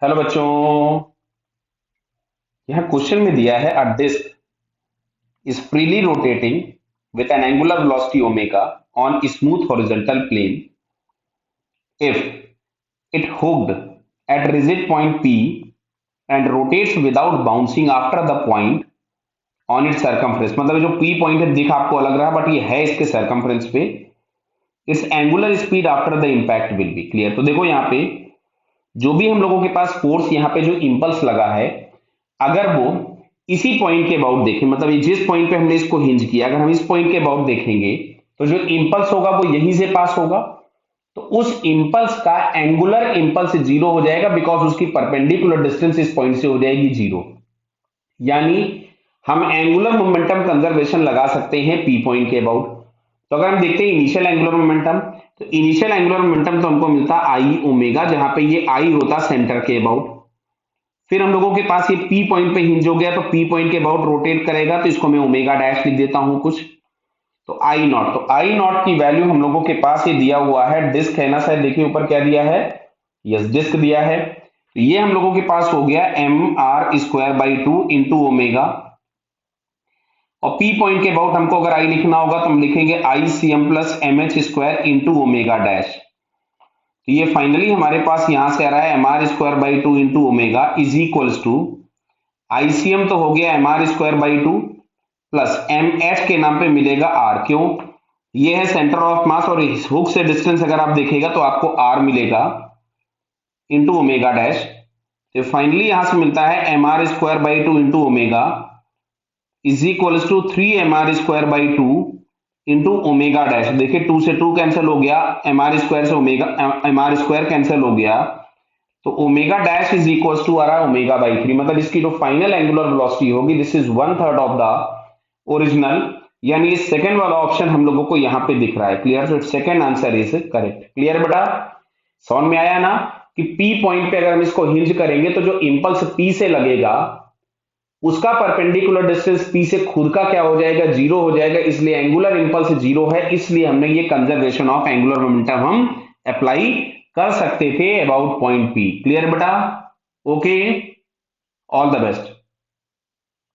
Hello बच्चों। यहाँ question में दिया है a disc is freely rotating with an angular velocity omega on a smooth horizontal plane if it hooked at rigid point P and rotates without bouncing after the point on its circumference। मतलब जो P point है दिख आपको अलग रहा but ये है इसके सर्कमफ्रेंस पे। It's angular speed after the impact will be clear. तो देखो यहाँ पे जो भी हम लोगों के पास फोर्स यहाँ पे जो इंपल्स लगा है, अगर वो इसी पॉइंट के अबाउट देखें, मतलब ये जिस पॉइंट पे हमने इसको हिंज किया, अगर हम इस पॉइंट के अबाउट देखेंगे तो जो इंपल्स होगा वो यहीं से पास होगा। तो उस इंपल्स का एंगुलर इंपल्स जीरो हो जाएगा बिकॉज उसकी परपेंडिकुलर डिस्टेंस इस पॉइंट से हो जाएगी जीरो। यानी हम एंगुलर मोमेंटम कंजर्वेशन लगा सकते हैं पी पॉइंट के अबाउट। तो अगर हम देखते हैं इनिशियल एंगुलर मोमेंटम, तो इनिशियल एंगुलर मोमेंटम तो हमको मिलता आई ओमेगा, जहां पे ये आई होता सेंटर के अबाउट। फिर हम लोगों के पास ये पी पॉइंट पे हिंज हो गया, तो पी पॉइंट के अबाउट रोटेट करेगा, तो इसको मैं ओमेगा डैश लिख देता हूं कुछ। तो आई नॉट, तो आई नॉट की वैल्यू हम लोगों के पास ये दिया हुआ है, डिस्क है ना शायद, देखिए ऊपर क्या दिया है, यस डिस्क दिया है। तो ये हम लोगों के पास हो गया M R square by two into omega. और पी पॉइंट के अबाउट हमको अगर आई लिखना होगा तो हम लिखेंगे I C M plus M H square into omega dash. तो ये फाइनली हमारे पास यहां से आ रहा है M R square by two into omega is equals to ICM तो हो गया M R square by two plus M H के नाम पे मिलेगा आर। क्यों? ये है सेंटर ऑफ मास और इस हुक से डिस्टेंस अगर आप देखेगा तो आपको आर मिलेगा इंटू ओमेगा डैश। तो फाइनली यहां से मिलता है M R square by two into omega is equals to three M R square by two into omega dash. देखिए टू से टू कैंसिल हो गया, एम आर स्क्वायर से omega, M R square cancel हो गया, तो omega dash is equal to आ रहा है ओमेगा बाई थ्री। मतलब इसकी जो फाइनल एंगुलर वेलोसिटी होगी this is one third of the original. यानी ये सेकंड वाला ऑप्शन हम लोगों को यहाँ पे दिख रहा है। क्लियर? तो second answer is correct. Clear बेटा? समझ में आया ना कि पी पॉइंट पे अगर हम इसको हिंज करेंगे तो जो इंपल्स पी से लगेगा उसका परपेंडिकुलर डिस्टेंस पी से खुद का क्या हो जाएगा, जीरो हो जाएगा। इसलिए एंगुलर इंपल्स जीरो है, इसलिए हमने ये कंजर्वेशन ऑफ एंगुलर मोमेंटम हम अप्लाई कर सकते थे अबाउट पॉइंट पी। क्लियर बेटा? Okay, all the best.